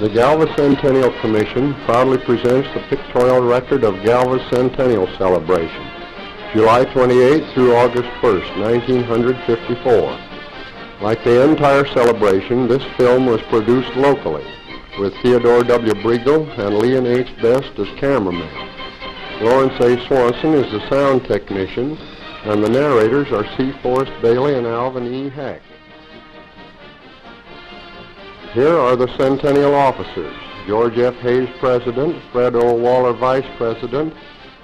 The Galva Centennial Commission proudly presents the pictorial record of Galva's Centennial celebration, July 28 through August 1st, 1954. Like the entire celebration, this film was produced locally, with Theodore W. Briegel and Leon H. Best as cameramen. Lawrence A. Swanson is the sound technician, and the narrators are C. Forrest Bailey and Alvin E. Heck. Here are the Centennial officers: George F. Hayes, President; Fred O. Waller, Vice President;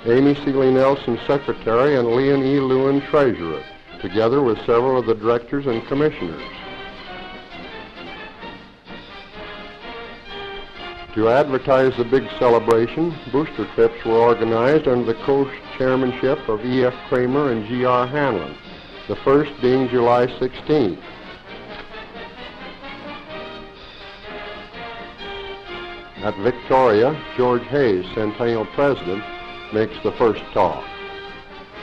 Amy Seeley Nelson, Secretary; and Leon E. Lewin, Treasurer, together with several of the directors and commissioners. To advertise the big celebration, booster trips were organized under the co-chairmanship of E.F. Kramer and G.R. Hanlon, the first being July 16th. At Victoria, George Hayes, Centennial President, makes the first talk.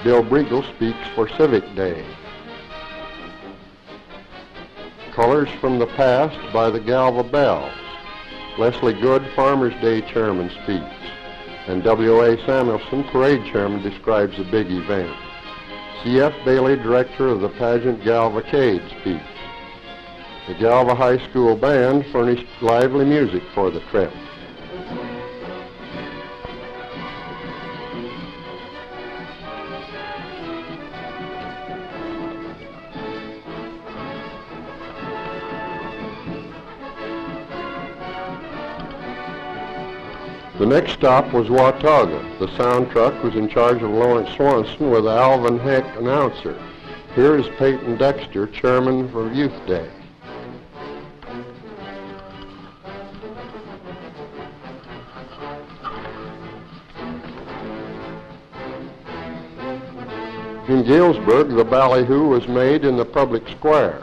Bill Briegel speaks for Civic Day. Colors from the Past by the Galva Bells. Leslie Good, Farmers Day Chairman, speaks, and W.A. Samuelson, Parade Chairman, describes the big event. C.F. Bailey, Director of the pageant Galvacade, speaks. The Galva High School Band furnished lively music for the trip. The next stop was Watauga. The sound truck was in charge of Lawrence Swanson with Alvin Heck, announcer. Here is Peyton Dexter, Chairman for Youth Day. In Galesburg, the ballyhoo was made in the public square.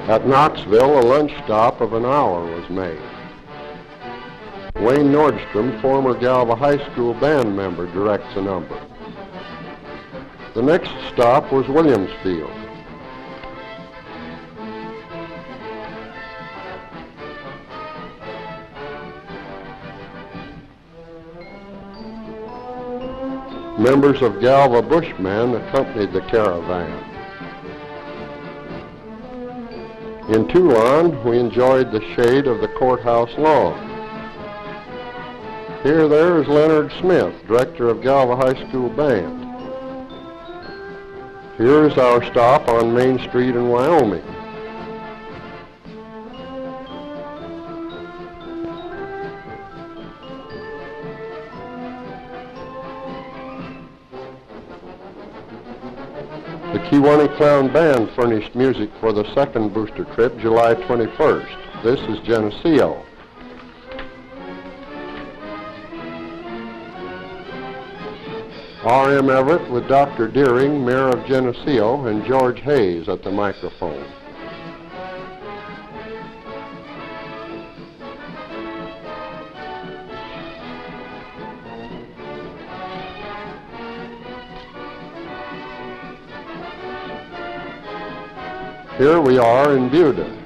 At Knoxville, a lunch stop of an hour was made. Wayne Nordstrom, former Galva High School band member, directs a number. The next stop was Williamsfield. Members of Galva Bushmen accompanied the caravan. In Toulon, we enjoyed the shade of the courthouse lawn. Here there is Leonard Smith, director of Galva High School Band. Here is our stop on Main Street in Wyoming. The Kewanee Clown Band furnished music for the second booster trip, July 21st. This is Geneseo. R.M. Everett with Dr. Deering, Mayor of Geneseo, and George Hayes at the microphone. Here we are in Buda.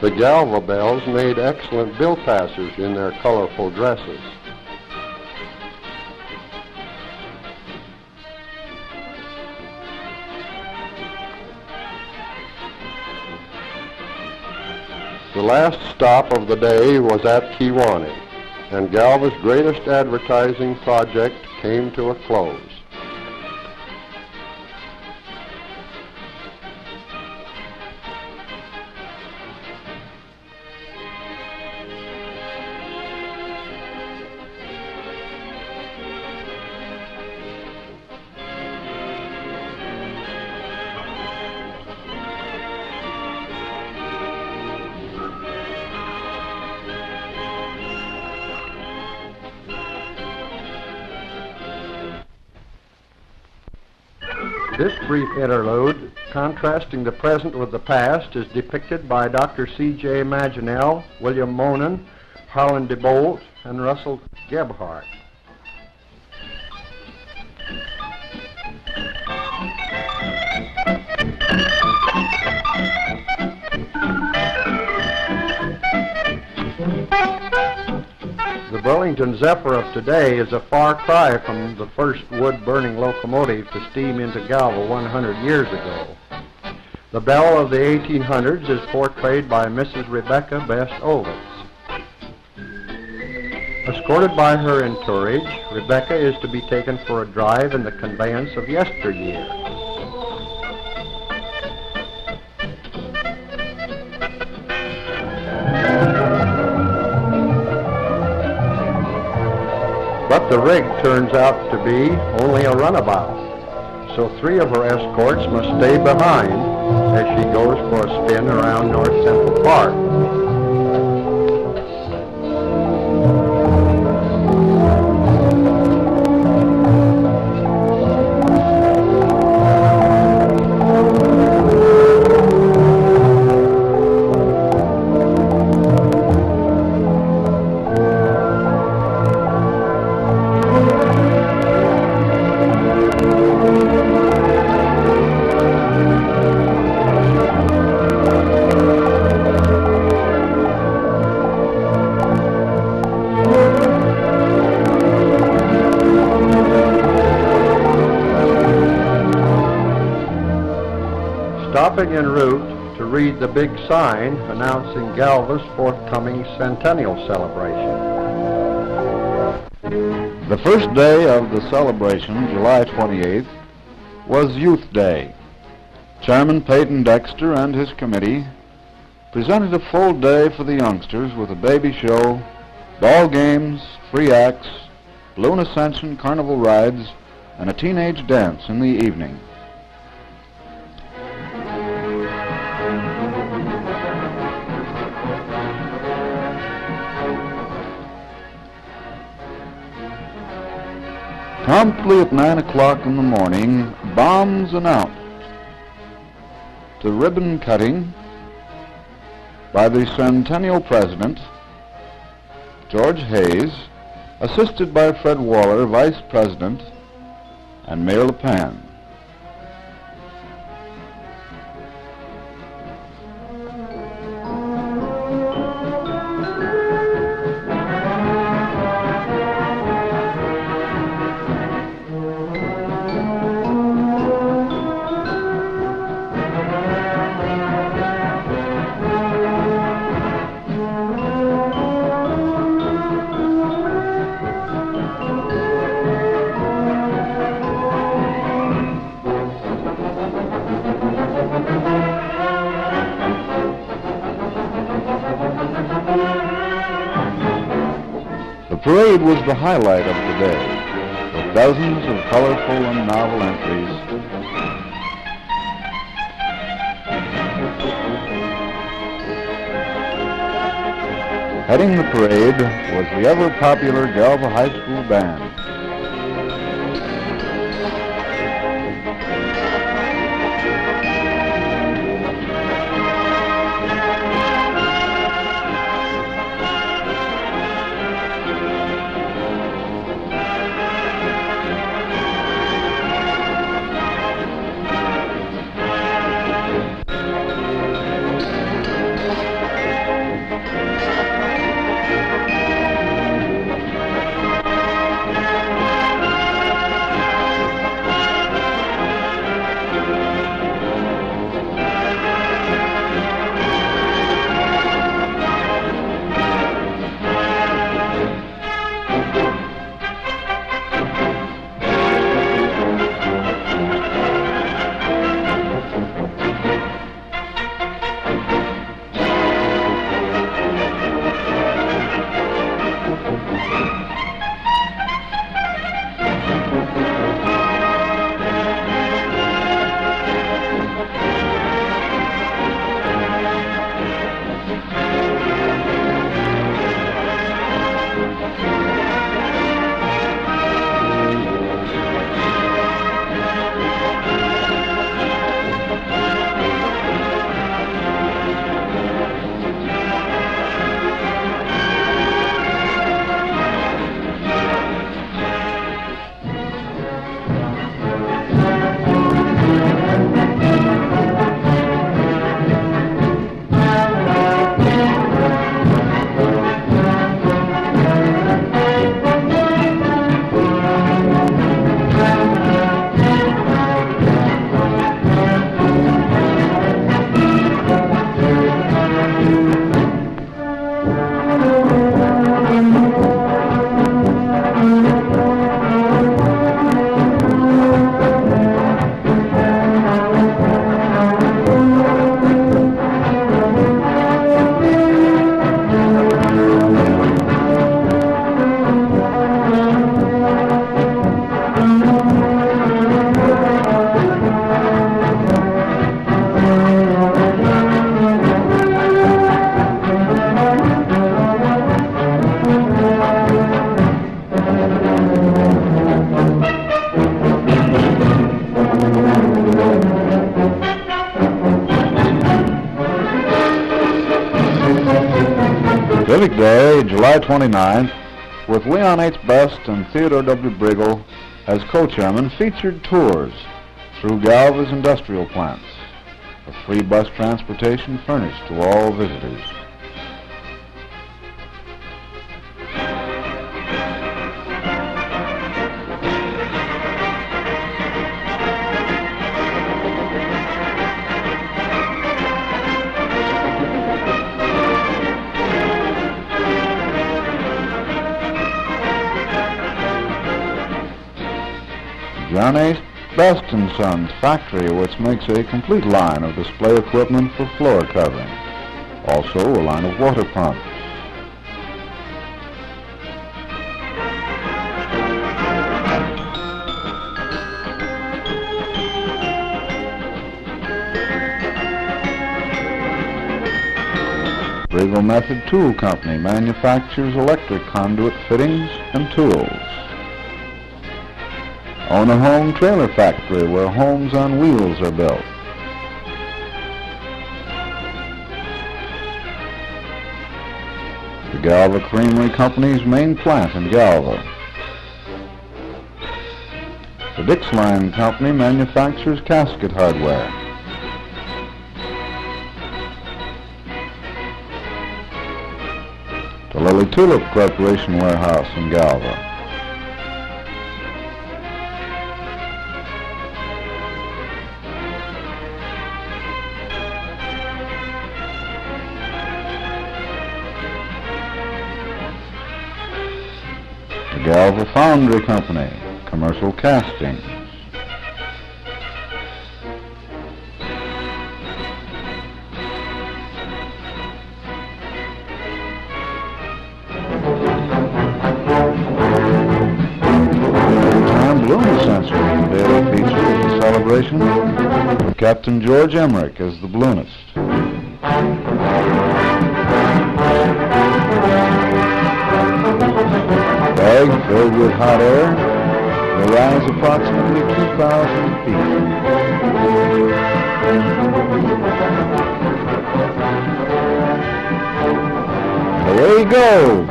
The Galva Bells made excellent bill passers in their colorful dresses. The last stop of the day was at Kewanee, and Galva's greatest advertising project came to a close. This brief interlude, contrasting the present with the past, is depicted by Dr. C.J. Maginell, William Monin, Harlan DeBolt, and Russell Gebhardt. The Burlington Zephyr of today is a far cry from the first wood-burning locomotive to steam into Galva 100 years ago. The belle of the 1800s is portrayed by Mrs. Rebecca Best Ovitz. Escorted by her entourage, Rebecca is to be taken for a drive in the conveyance of yesteryear. But the rig turns out to be only a runabout, so three of her escorts must stay behind as she goes for a spin around North Central Park. Stopping en route to read the big sign announcing Galva's forthcoming Centennial celebration. The first day of the celebration, July 28th, was Youth Day. Chairman Peyton Dexter and his committee presented a full day for the youngsters with a baby show, ball games, free acts, balloon ascension, carnival rides, and a teenage dance in the evening. Promptly at 9 o'clock in the morning, bombs announced to ribbon cutting by the Centennial President, George Hayes, assisted by Fred Waller, Vice President, and Mayor LePan. The parade was the highlight of the day, with dozens of colorful and novel entries. Heading the parade was the ever-popular Galva High School Band. July 29th, with Leon H. Best and Theodore W. Briggle as co-chairman, featured tours through Galva's industrial plants, with free bus transportation furnished to all visitors. John A. Best & Sons factory, which makes a complete line of display equipment for floor covering. Also a line of water pumps. Briggle Method Tool Company manufactures electric conduit fittings and tools. Own a home trailer factory where homes on wheels are built. The Galva Creamery Company's main plant in Galva. The Dixline Company manufactures casket hardware. The Lily Tulip Corporation warehouse in Galva. The Galva Foundry Company, commercial castings. Balloon Sensor, the daily feature of the celebration. Captain George Emmerich as the balloonist. Bag filled with hot air will rise approximately 2,000 feet. And away he goes.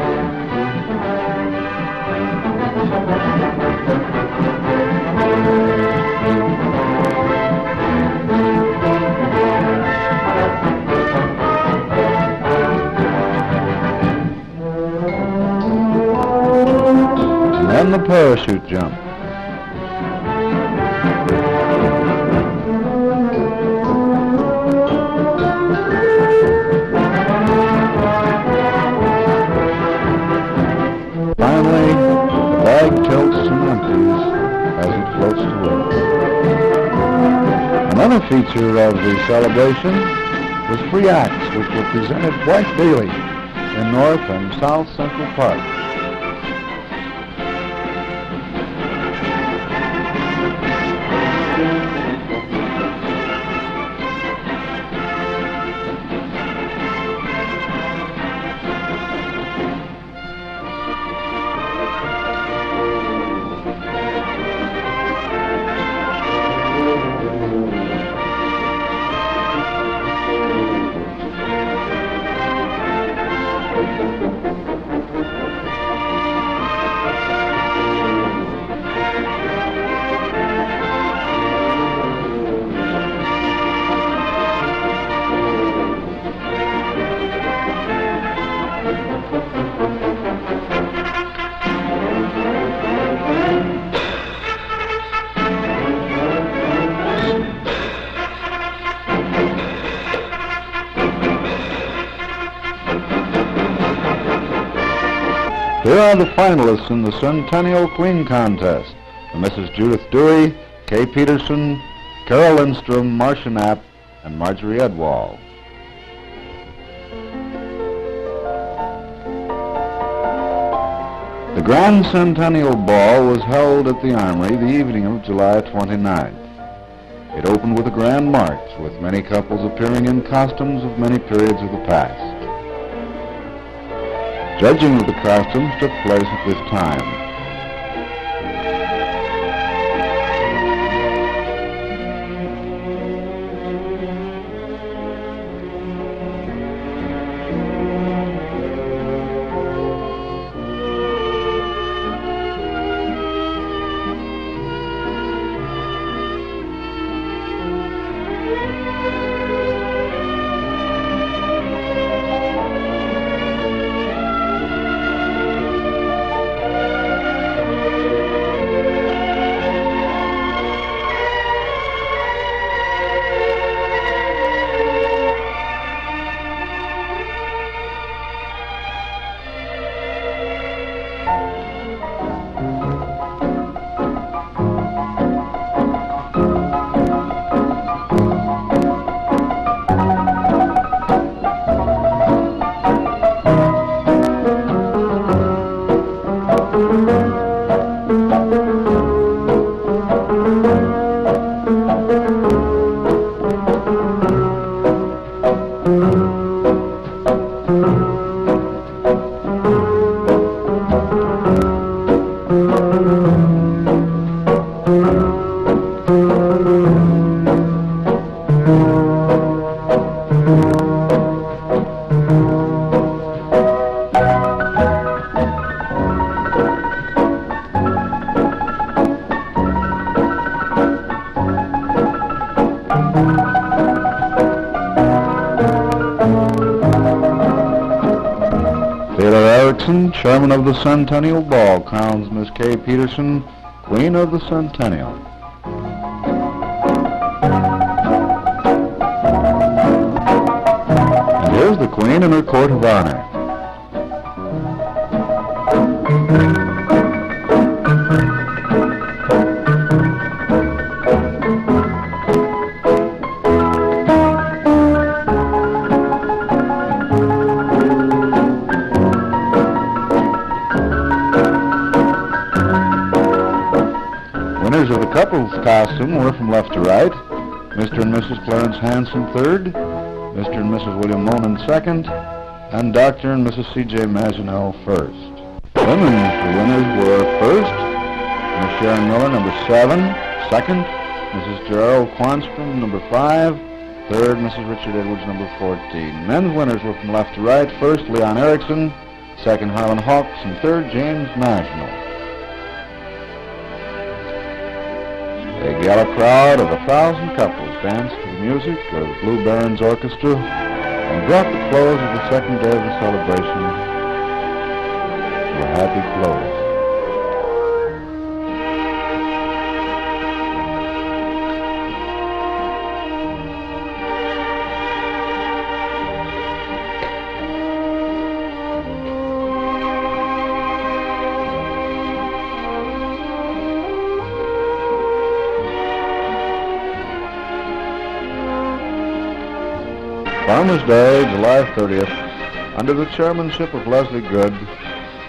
And the parachute jump. Finally, the bag tilts and empties as it floats to earth. Another feature of the celebration was free acts, which were presented twice daily in North and South Central Park. Here are the finalists in the Centennial Queen Contest. Mrs. Judith Dewey, Kay Peterson, Carol Lindstrom, Marcia Knapp, and Marjorie Edwall. The Grand Centennial Ball was held at the Armory the evening of July 29th. It opened with a grand march, with many couples appearing in costumes of many periods of the past. Judging of the costumes took place at this time. Erickson, chairman of the Centennial Ball, crowns Miss Kay Peterson, Queen of the Centennial. And here's the Queen in her court of honor. Winners of the couple's costume were from left to right, Mr. and Mrs. Clarence Hanson third, Mr. and Mrs. William Monin second, and Dr. and Mrs. C.J. Maginell first. Women's winners were first, Miss Sharon Miller, number 7, second, Mrs. Gerald Quanstrom, number 5, third, Mrs. Richard Edwards, number 14. Men's winners were from left to right, first, Leon Erickson, second, Harlan Hawks, and third, James Maginell. A gala crowd of 1,000 couples danced to the music of Blue Barons Orchestra and brought the close of the second day of the celebration to a happy close. Farmers' Day, July 30th, under the chairmanship of Leslie Good,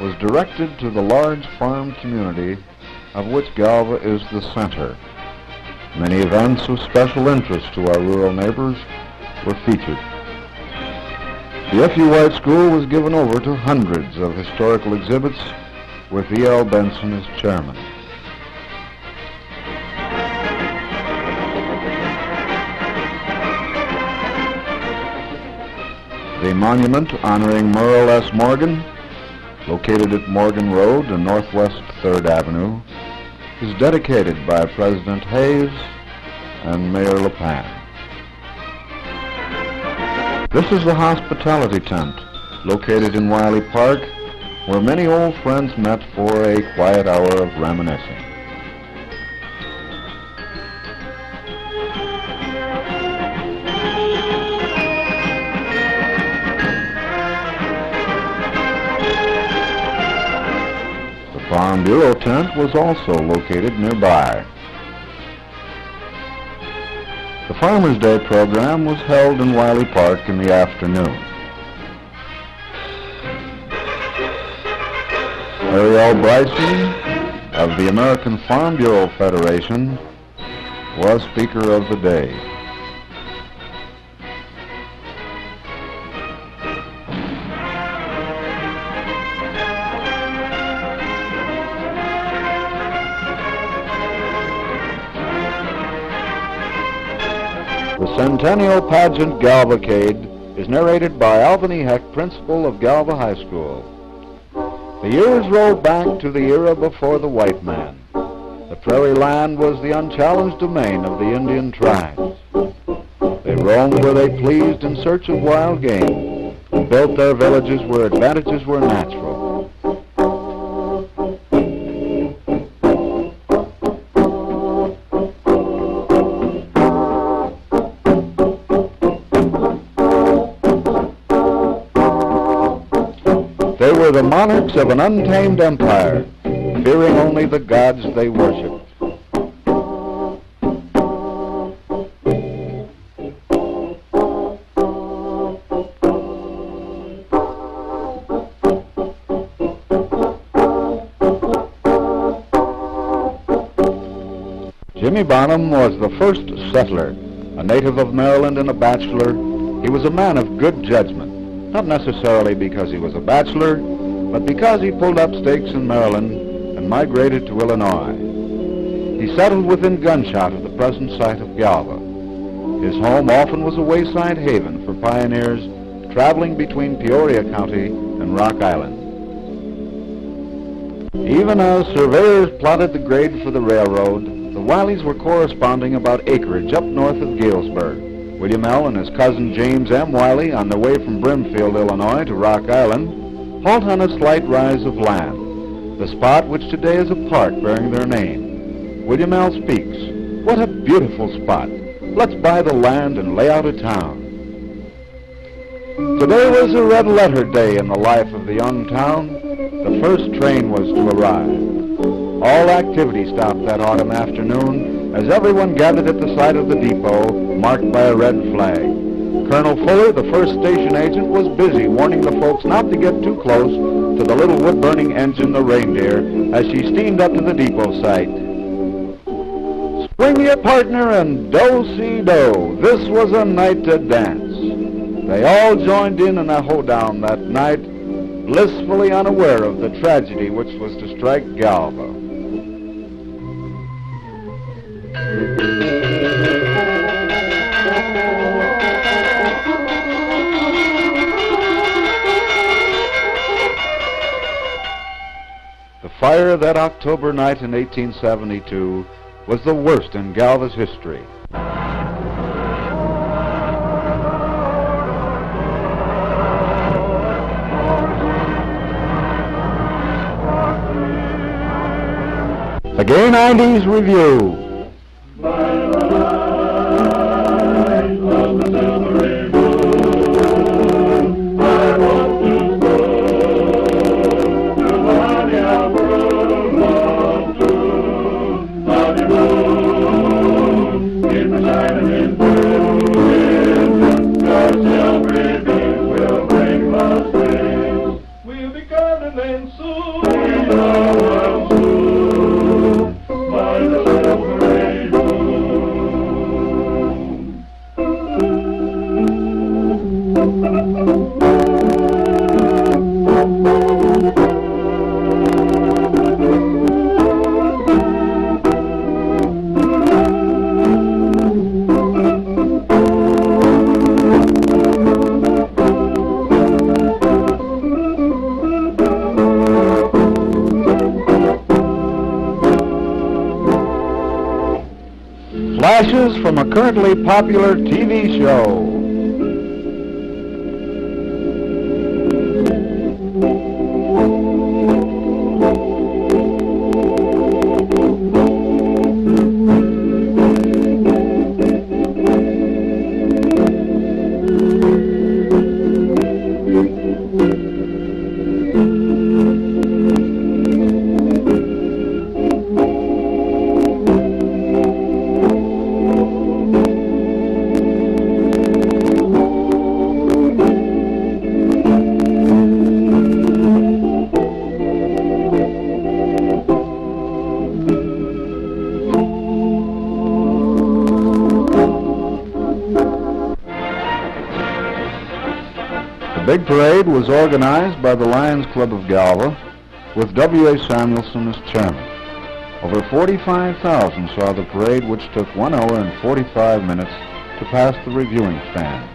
was directed to the large farm community of which Galva is the center. Many events of special interest to our rural neighbors were featured. The F.U. White School was given over to hundreds of historical exhibits with E.L. Benson as chairman. The monument honoring Merle S. Morgan, located at Morgan Road and Northwest 3rd Avenue, is dedicated by President Hayes and Mayor LaPan. This is the hospitality tent, located in Wiley Park, where many old friends met for a quiet hour of reminiscing. The Farm Bureau tent was also located nearby. The Farmers' Day program was held in Wiley Park in the afternoon. Ariel Bryson of the American Farm Bureau Federation was Speaker of the Day. The Centennial Pageant Galvacade is narrated by Alvin E. Heck, principal of Galva High School. The years rolled back to the era before the white man. The prairie land was the unchallenged domain of the Indian tribes. They roamed where they pleased in search of wild game and built their villages where advantages were natural. They were the monarchs of an untamed empire, fearing only the gods they worshipped. Jimmy Bonham was the first settler, a native of Maryland and a bachelor. He was a man of good judgment. Not necessarily because he was a bachelor, but because he pulled up stakes in Maryland and migrated to Illinois. He settled within gunshot of the present site of Galva. His home often was a wayside haven for pioneers traveling between Peoria County and Rock Island. Even as surveyors plotted the grade for the railroad, the Wileys were corresponding about acreage up north of Galesburg. William L. and his cousin James M. Wiley, on their way from Brimfield, Illinois to Rock Island, halt on a slight rise of land, the spot which today is a park bearing their name. William L. speaks. What a beautiful spot. Let's buy the land and lay out a town. Today was a red-letter day in the life of the young town. The first train was to arrive. All activity stopped that autumn afternoon as everyone gathered at the side of the depot marked by a red flag. Colonel Fuller, the first station agent, was busy warning the folks not to get too close to the little wood-burning engine, the Reindeer, as she steamed up to the depot site. Swing your partner and do-si-do. This was a night to dance. They all joined in a hoedown that night, blissfully unaware of the tragedy which was to strike Galva. The fire that October night in 1872 was the worst in Galva's history. The Gay 90s Review. Flashes from a currently popular TV show. The big parade was organized by the Lions Club of Galva, with W.A. Samuelson as chairman. Over 45,000 saw the parade, which took 1 hour and 45 minutes to pass the reviewing stand.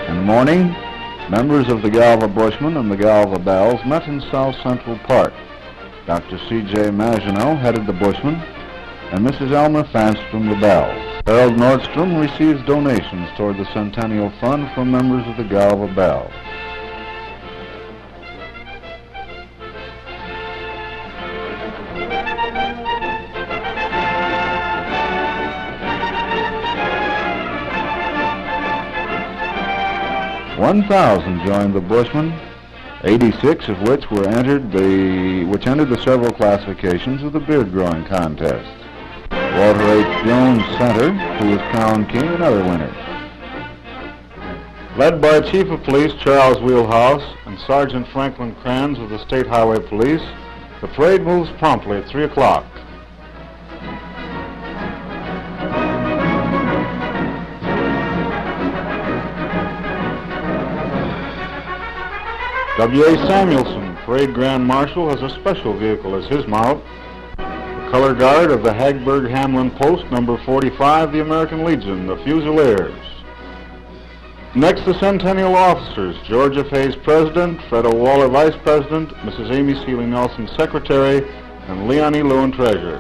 In the morning, members of the Galva Bushmen and the Galva Bells met in South Central Park. Dr. C.J. Maginot headed the Bushmen, and Mrs. Elmer Fanstrom the Bells. Harold Nordstrom receives donations toward the Centennial Fund from members of the Galva Bells. "1,000 joined the Bushmen, 86 of which entered the several classifications of the beard growing contest. Walter H. Jones Center, who was crowned king, and other winners. Led by Chief of Police Charles Wheelhouse and Sergeant Franklin Kranz of the State Highway Police, the parade moves promptly at 3 o'clock. W.A. Samuelson, Parade Grand Marshal, has a special vehicle as his mount. The color guard of the Hagberg-Hamlin Post, number 45, the American Legion, the Fusiliers. Next, the Centennial officers, George F. Hayes, President, Fred O. Waller, Vice President, Mrs. Amy Seeley Nelson, Secretary, and Leon E. Lewin, Treasurer.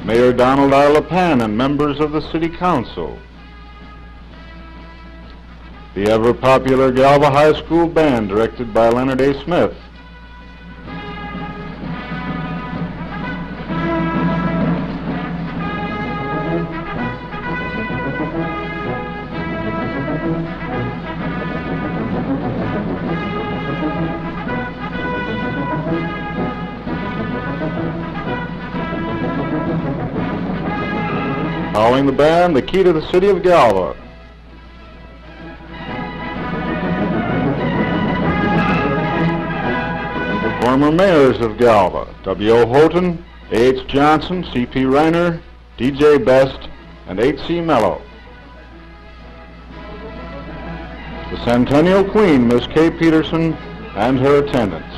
Mayor Donald R. LePan and members of the City Council. The ever-popular Galva High School Band, directed by Leonard A. Smith. Following the band, the key to the city of Galva. The former mayors of Galva, W.O. Houghton, A.H. Johnson, C.P. Reiner, D.J. Best, and H.C. Mello. The Centennial Queen, Miss Kay Peterson, and her attendants.